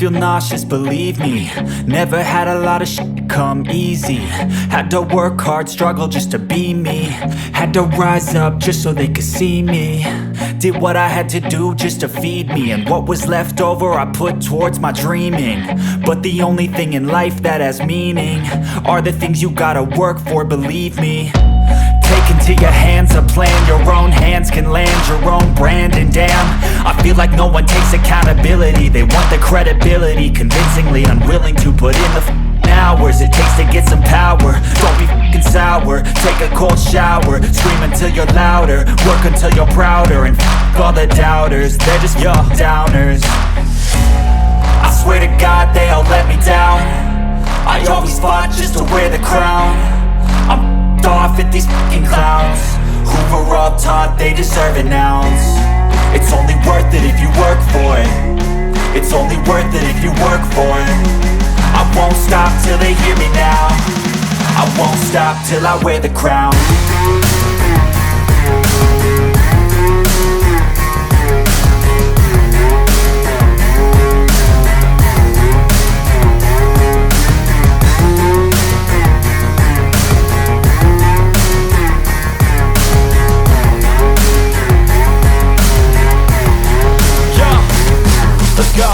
feel nauseous, believe me. Never had a lot of shit come easy. Had to work hard, struggle just to be me. Had to rise up just so they could see me. Did what I had to do just to feed me. And what was left over I put towards my dreaming. But the only thing in life that has meaning are the things you gotta work for, believe me. Take into your hands a plan. Your own hands can land your own brand. And damn, I feel like no one takes accountability. They want the credibility, convincingly unwilling to put in the hours it takes to get some power. Don't be f***ing sour, take a cold shower. Scream until you're louder, work until you're prouder. And f*** all the doubters, they're just your downers. I swear to God they all let me down. I always fought just to wear the crown. I'm off at these f***ing clowns who were all taught they deserve an ounce. It's only worth it if you work for it. It's only worth it if you work for it. I won't stop till they hear me now. I won't stop till I wear the crown. Let's go.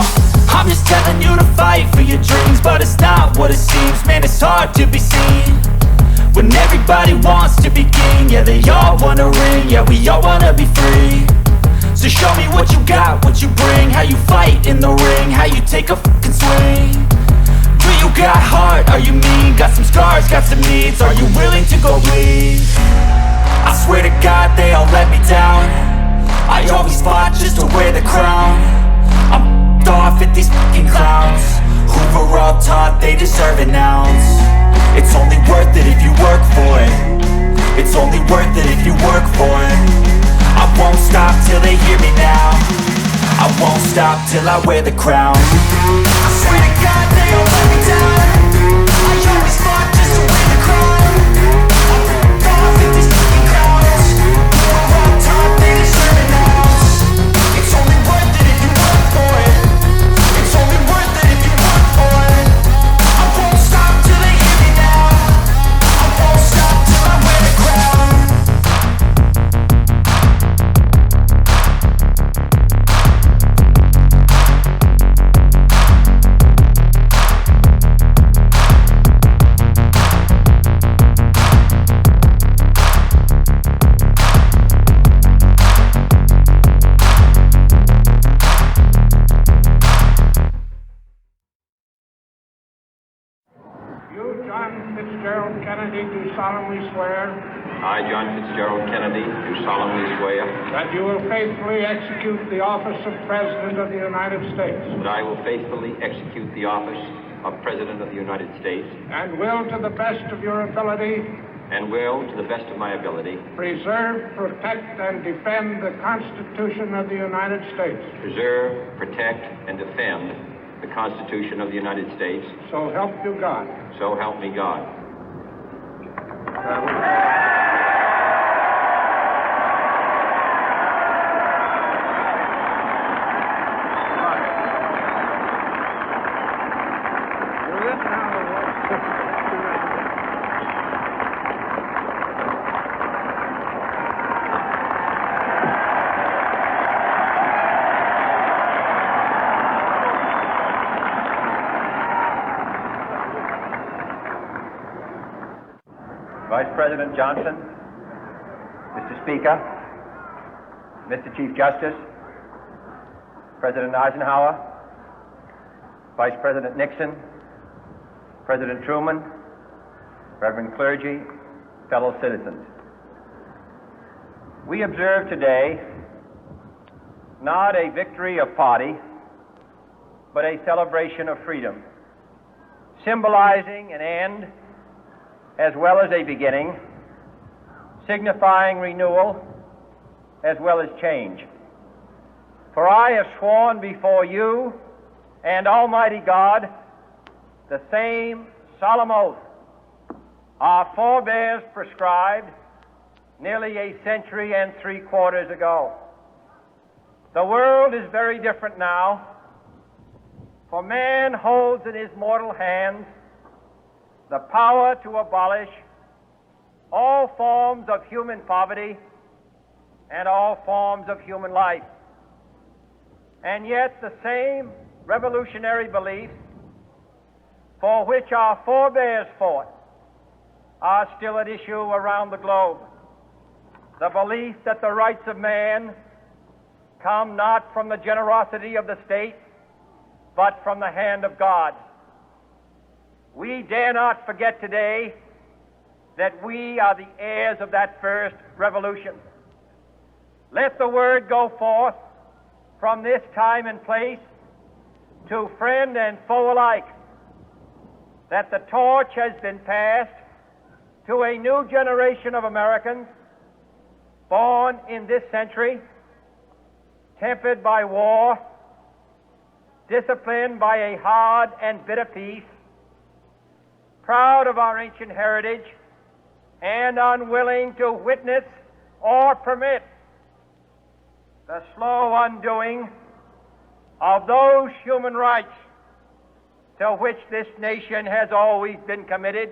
I'm just telling you to fight for your dreams, but it's not what it seems. Man, it's hard to be seen when everybody wants to be king. Yeah, they all wanna ring, yeah, we all wanna be free. So show me what you got, what you bring. How you fight in the ring, how you take a fucking swing. Do you got heart, are you mean? Got some scars, got some needs, are you willing to go bleed? I swear to God they all let me down. I always fought just to wear the crown. I'm off at these f***ing clowns who were all taught they deserve an ounce. It's only worth it if you work for it. It's only worth it if you work for it. I won't stop till they hear me now. I won't stop till I wear the crown. I swear to God they don't let me down. I always fought just to wear the crown. I'm off at these f***ing clowns who were all taught they deserve an ounce. It's only worth it if you work for it. It's only worth it if you work for it. I won't stop till they hear me now. I won't stop till I wear the crown. Kennedy, do solemnly swear. I, John Fitzgerald Kennedy, do solemnly swear. That you will faithfully execute the office of President of the United States. That I will faithfully execute the office of President of the United States. And will, to the best of your ability. And will, to the best of my ability. Preserve, protect, and defend the Constitution of the United States. Preserve, protect, and defend the Constitution of the United States. So help you God. So help me God. Vice President Johnson, Mr. Speaker, Mr. Chief Justice, President Eisenhower, Vice President Nixon, President Truman, Reverend clergy, fellow citizens. We observe today not a victory of party, but a celebration of freedom, symbolizing an end as well as a beginning, signifying renewal as well as change. For I have sworn before you and Almighty God the same solemn oath our forebears prescribed nearly a century and 3/4 ago. The world is very different now, For man holds in his mortal hands the power to abolish all forms of human poverty and all forms of human life. And yet the same revolutionary beliefs for which our forebears fought are still at issue around the globe. The belief that the rights of man come not from the generosity of the state, but from the hand of God. We dare not forget today that we are the heirs of that first revolution. Let the word go forth from this time and place to friend and foe alike that the torch has been passed to a new generation of Americans born in this century, tempered by war, disciplined by a hard and bitter peace, proud of our ancient heritage, and unwilling to witness or permit the slow undoing of those human rights to which this nation has always been committed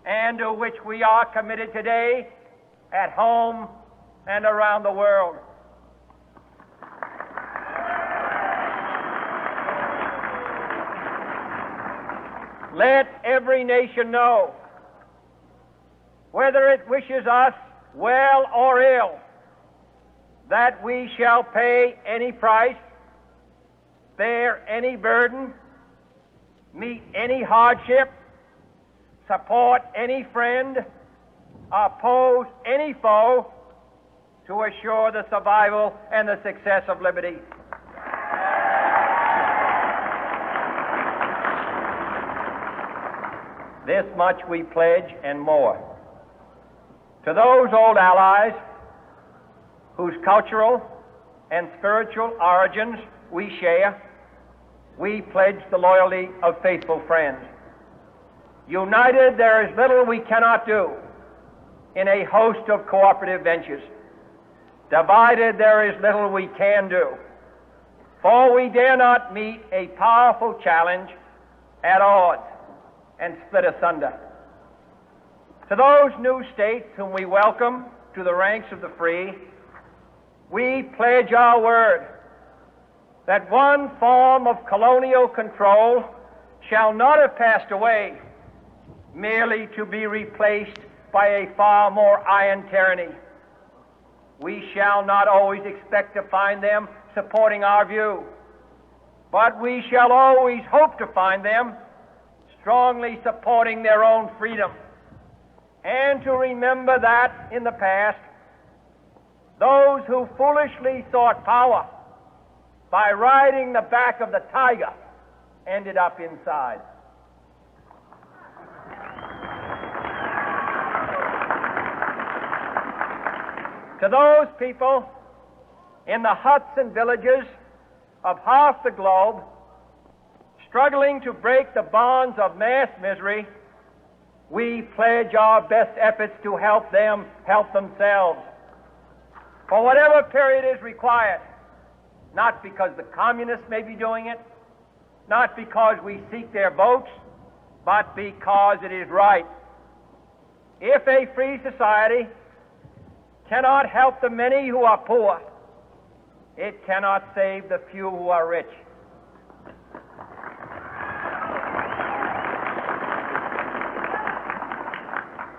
and to which we are committed today at home and around the world. Let every nation know, whether it wishes us well or ill, that we shall pay any price, bear any burden, meet any hardship, support any friend, oppose any foe to assure the survival and the success of liberty. This much we pledge and more. To those old allies whose cultural and spiritual origins we share, we pledge the loyalty of faithful friends. United, there is little we cannot do in a host of cooperative ventures. Divided, there is little we can do, for we dare not meet a powerful challenge at odds and split asunder. To those new states whom we welcome to the ranks of the free, we pledge our word that one form of colonial control shall not have passed away merely to be replaced by a far more iron tyranny. We shall not always expect to find them supporting our view, but we shall always hope to find them strongly supporting their own freedom, and to remember that in the past, those who foolishly sought power by riding the back of the tiger ended up inside. To those people in the huts and villages of half the globe struggling to break the bonds of mass misery, we pledge our best efforts to help them help themselves for whatever period is required, not because the communists may be doing it, not because we seek their votes, but because it is right. If a free society cannot help the many who are poor, it cannot save the few who are rich.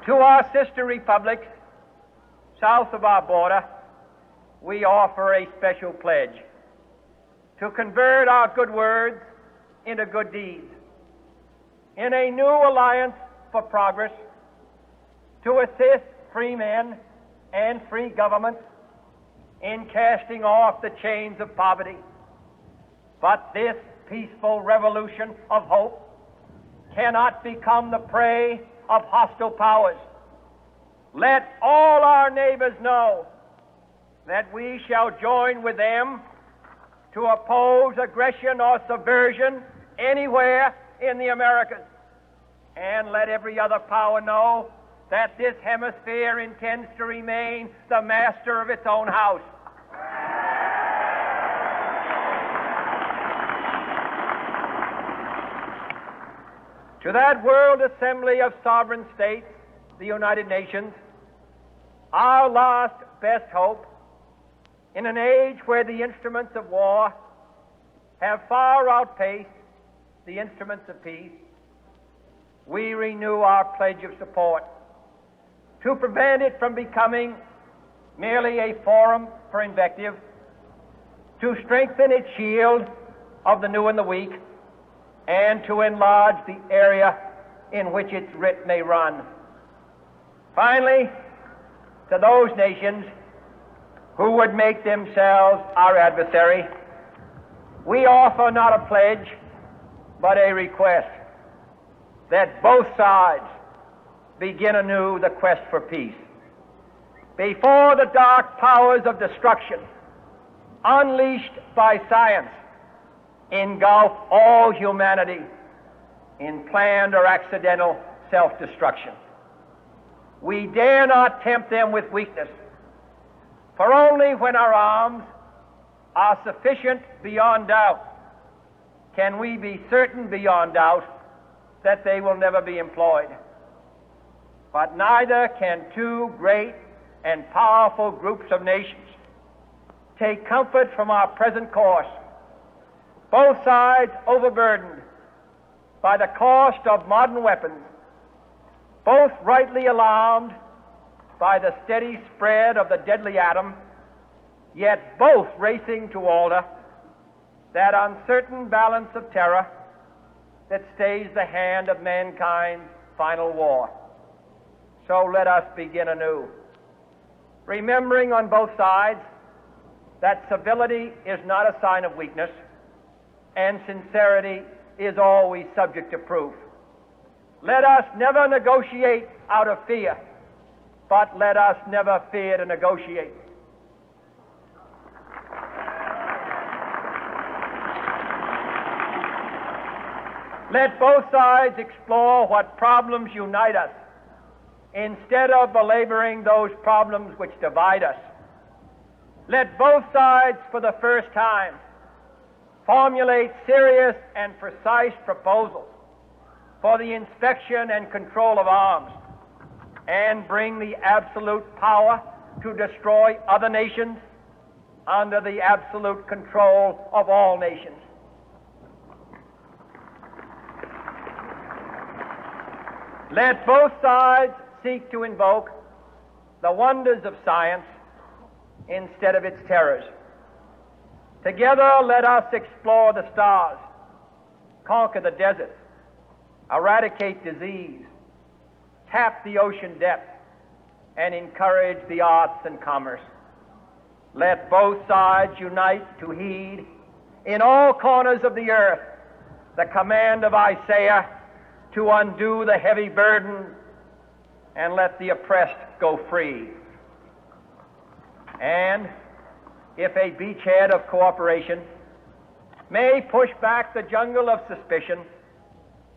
To our sister republics south of our border, we offer a special pledge to convert our good words into good deeds, in a new alliance for progress, to assist free men and free governments in casting off the chains of poverty. But this peaceful revolution of hope cannot become the prey of hostile powers. Let all our neighbors know that we shall join with them to oppose aggression or subversion anywhere in the Americas. And let every other power know that this hemisphere intends to remain the master of its own house. To that world assembly of sovereign states, the United Nations, our last best hope, in an age where the instruments of war have far outpaced the instruments of peace, we renew our pledge of support to prevent it from becoming merely a forum for invective, to strengthen its shield of the new and the weak, and to enlarge the area in which its writ may run. Finally, to those nations who would make themselves our adversary, we offer not a pledge, but a request that both sides begin anew the quest for peace. Before the dark powers of destruction, unleashed by science, engulf all humanity in planned or accidental self-destruction, we dare not tempt them with weakness, for only when our arms are sufficient beyond doubt can we be certain beyond doubt that they will never be employed. But neither can two great and powerful groups of nations take comfort from our present course, both sides overburdened by the cost of modern weapons, both rightly alarmed by the steady spread of the deadly atom, yet both racing to alter that uncertain balance of terror that stays the hand of mankind's final war. So let us begin anew, remembering on both sides that civility is not a sign of weakness, and sincerity is always subject to proof. Let us never negotiate out of fear, but let us never fear to negotiate. Let both sides explore what problems unite us, instead of belaboring those problems which divide us. Let both sides, for the first time, formulate serious and precise proposals for the inspection and control of arms, and bring the absolute power to destroy other nations under the absolute control of all nations. Let both sides seek to invoke the wonders of science instead of its terrors. Together, let us explore the stars, conquer the deserts, eradicate disease, tap the ocean depths, and encourage the arts and commerce. Let both sides unite to heed in all corners of the earth the command of Isaiah to undo the heavy burden and let the oppressed go free. And if a beachhead of cooperation may push back the jungle of suspicion,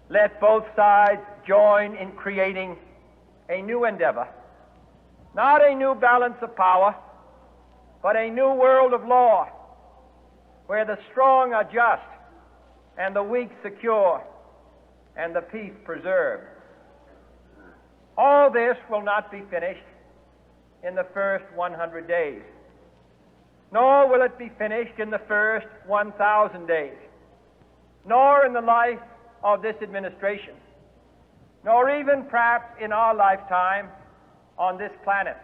let both sides join in creating a new endeavor, not a new balance of power, but a new world of law, where the strong are just and the weak secure and the peace preserved. All this will not be finished in the first 100 days, nor will it be finished in the first 1,000 days, nor in the life of this administration, nor even perhaps in our lifetime on this planet.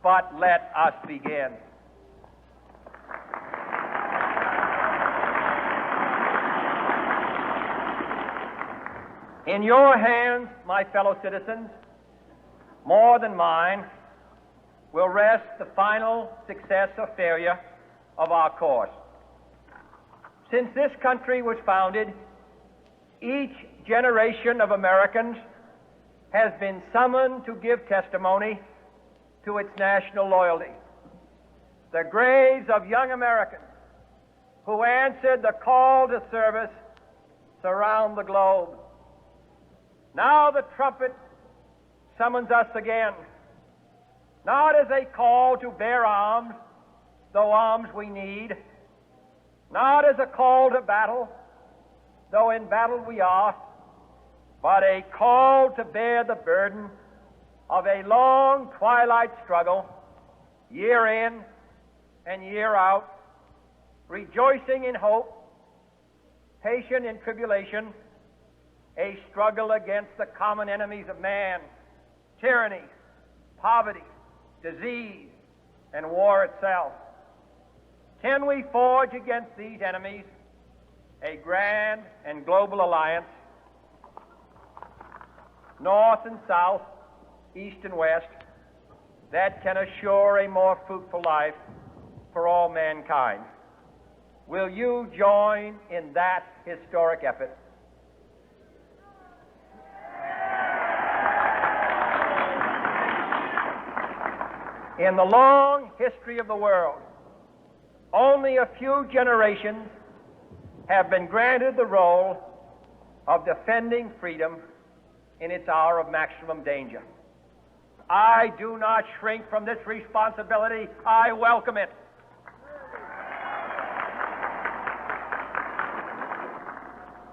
But let us begin. In your hands, my fellow citizens, more than mine, will rest the final success or failure of our course. Since this country was founded, each generation of Americans has been summoned to give testimony to its national loyalty. The graves of young Americans who answered the call to service surround the globe. Now the trumpet summons us again, not as a call to bear arms, though arms we need, not as a call to battle, though in battle we are, but a call to bear the burden of a long twilight struggle, year in and year out, rejoicing in hope, patient in tribulation, a struggle against the common enemies of man, tyranny, poverty, disease, and war itself. Can we forge against these enemies a grand and global alliance, north and south, east and west, that can assure a more fruitful life for all mankind? Will you join in that historic effort? In the long history of the world, only a few generations have been granted the role of defending freedom in its hour of maximum danger. I do not shrink from this responsibility. I welcome it.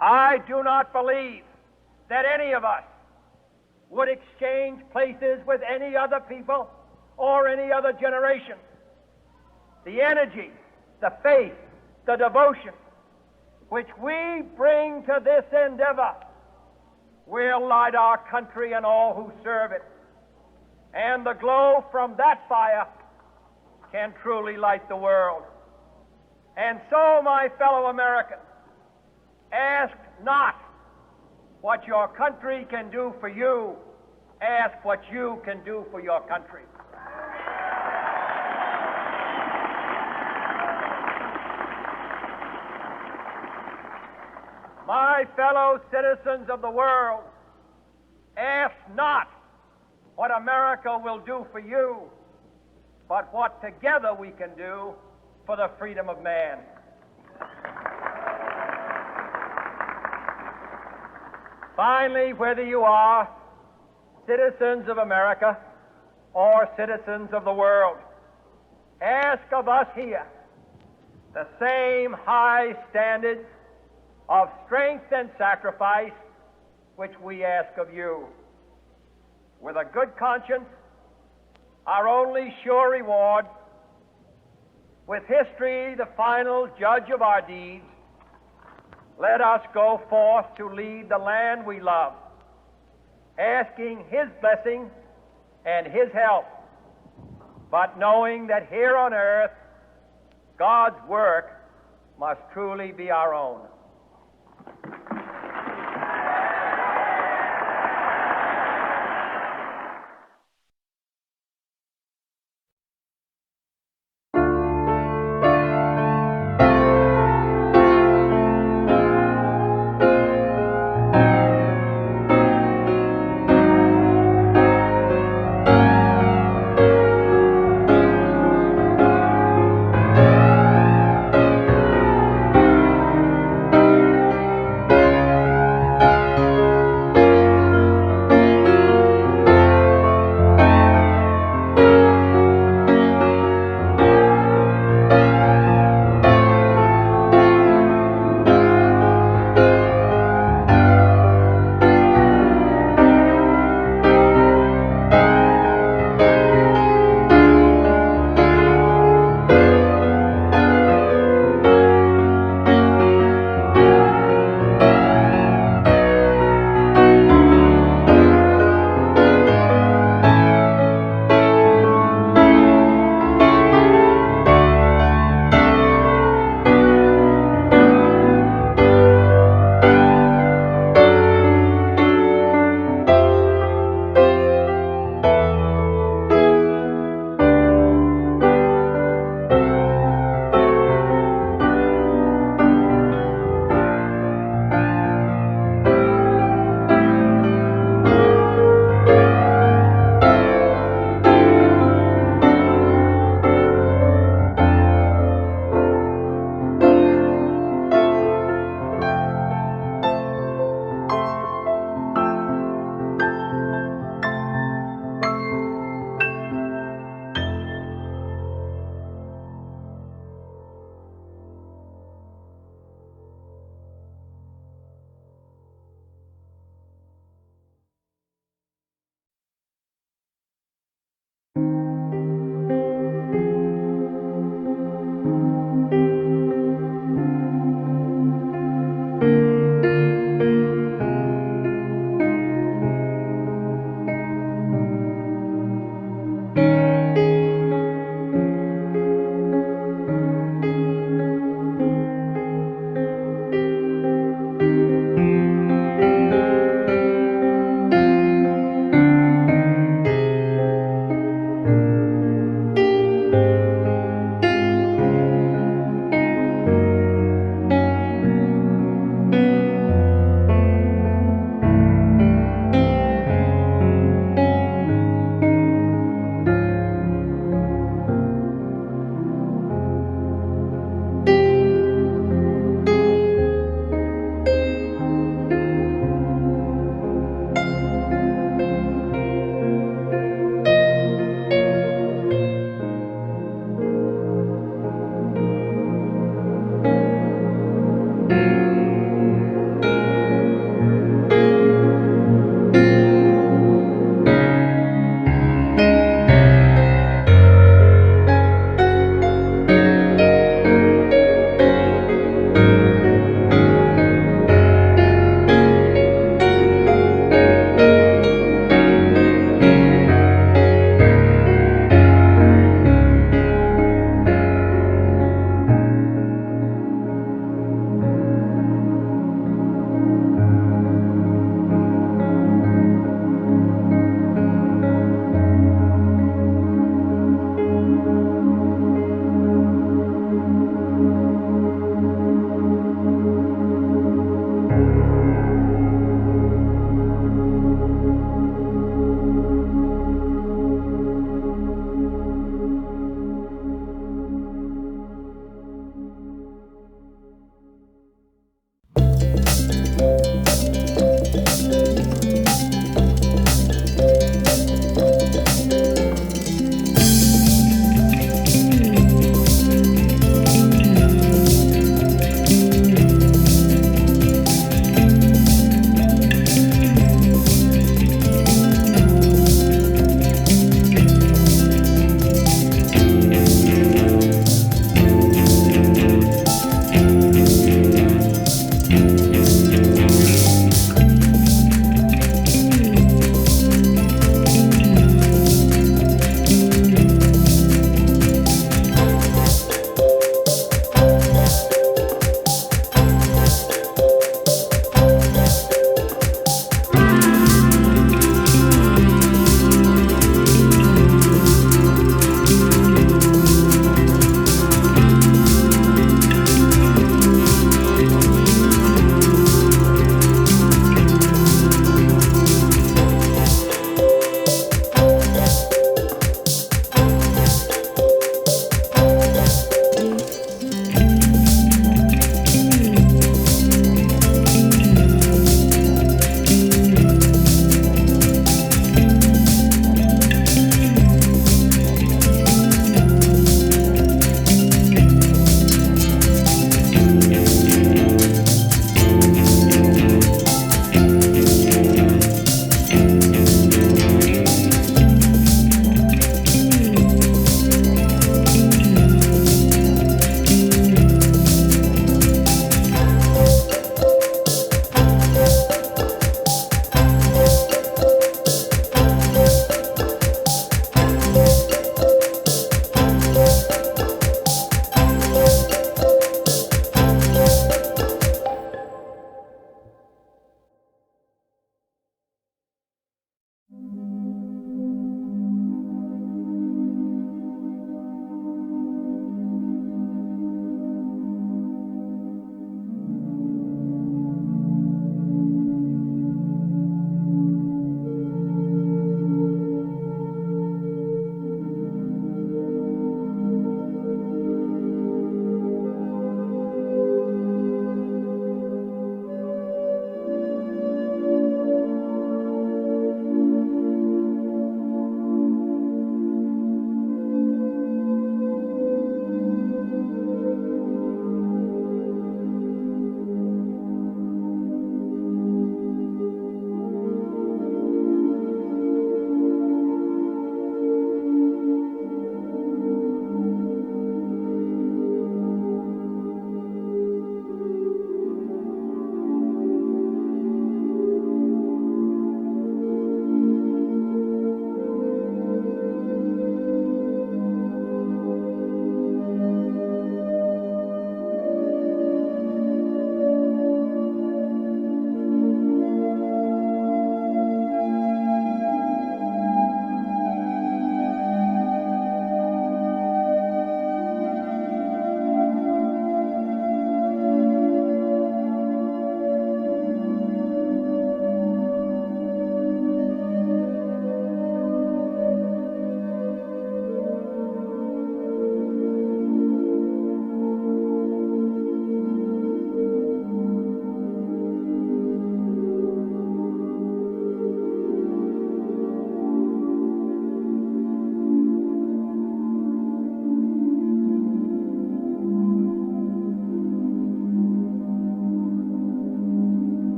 I do not believe that any of us would exchange places with any other people or any other generation. The energy, the faith, the devotion which we bring to this endeavor will light our country and all who serve it. And the glow from that fire can truly light the world. And so, my fellow Americans, ask not what your country can do for you. Ask what you can do for your country. My fellow citizens of the world, ask not what America will do for you, but what together we can do for the freedom of man. Finally, whether you are citizens of America or citizens of the world, ask of us here the same high standards of strength and sacrifice which we ask of you. With a good conscience, our only sure reward, with history the final judge of our deeds, let us go forth to lead the land we love, asking His blessing and His help, but knowing that here on earth God's work must truly be our own.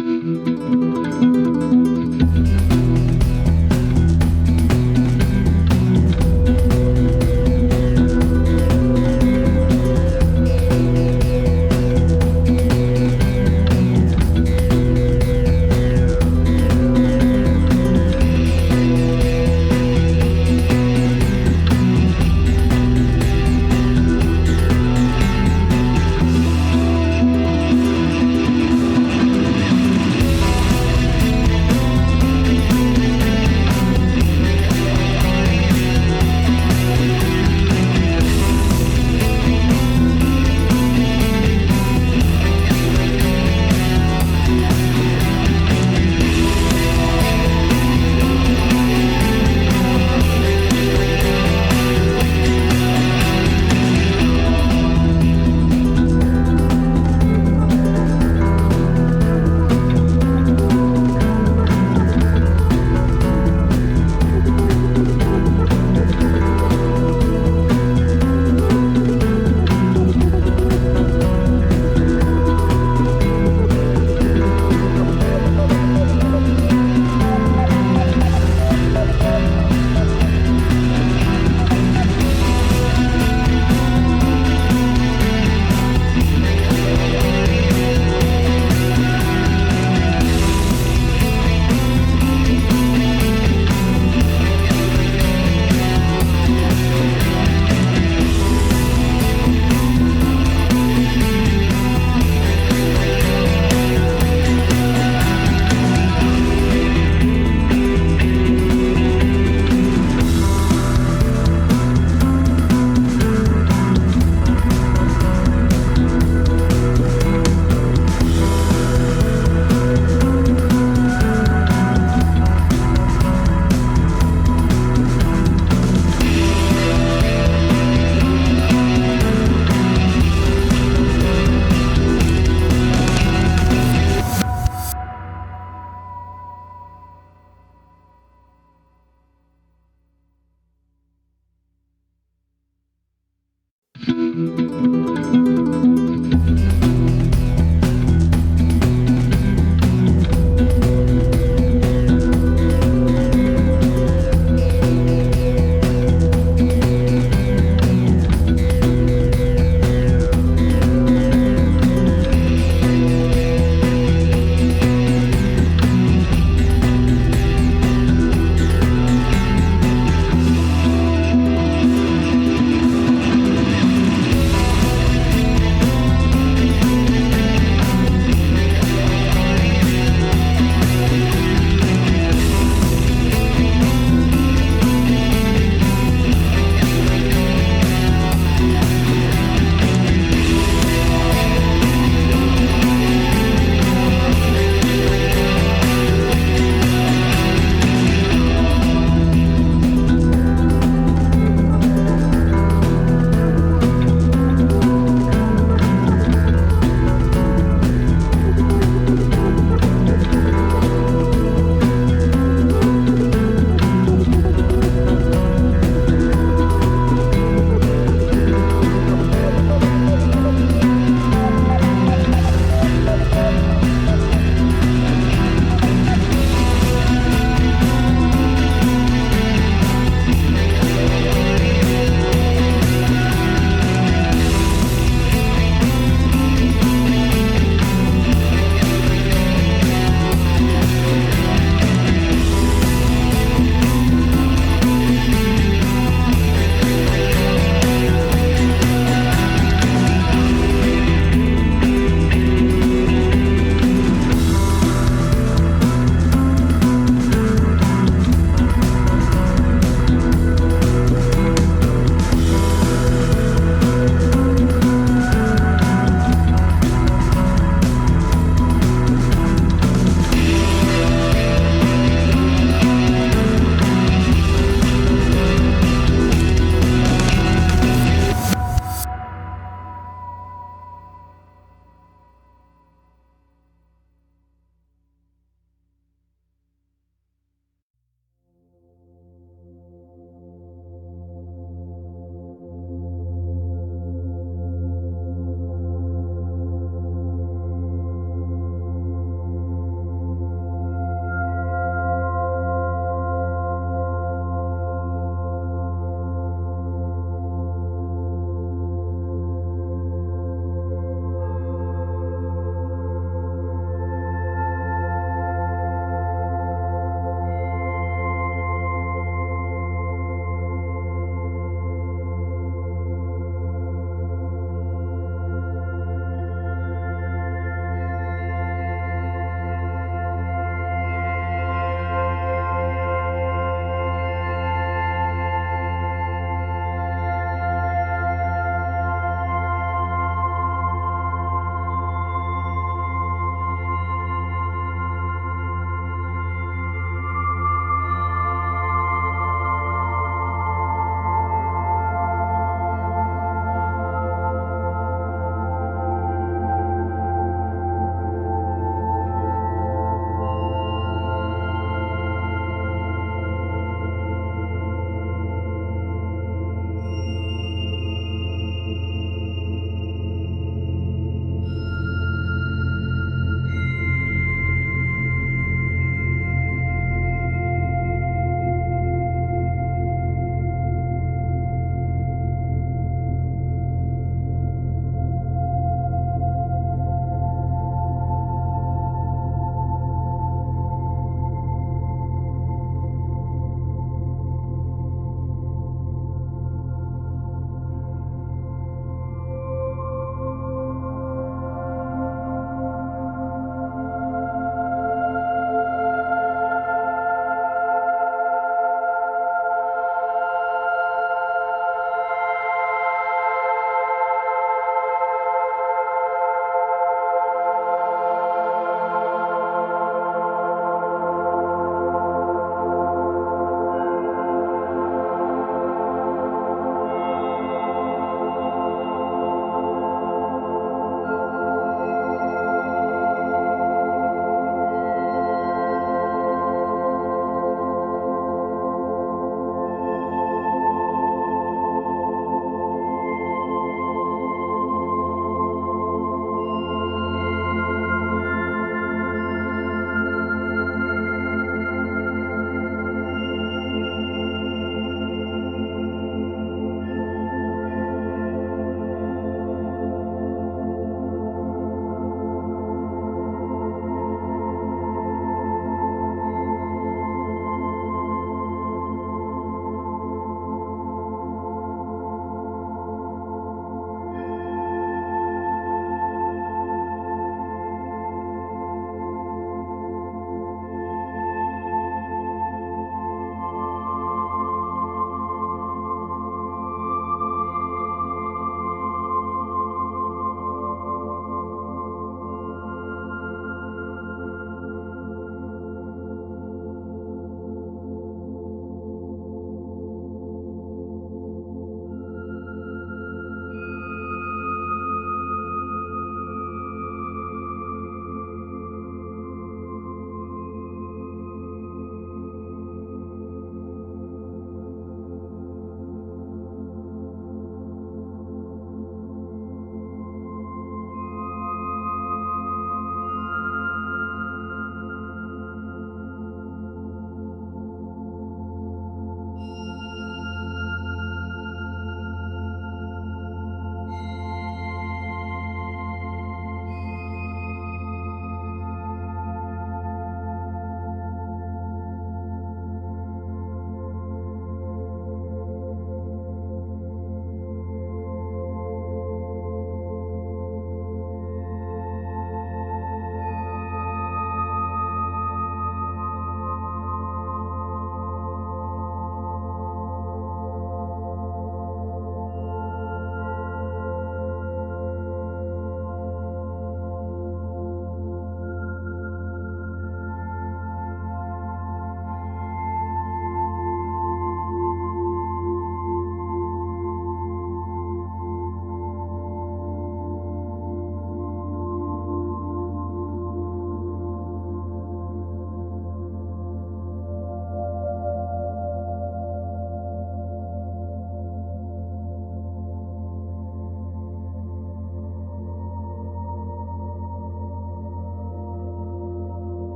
States.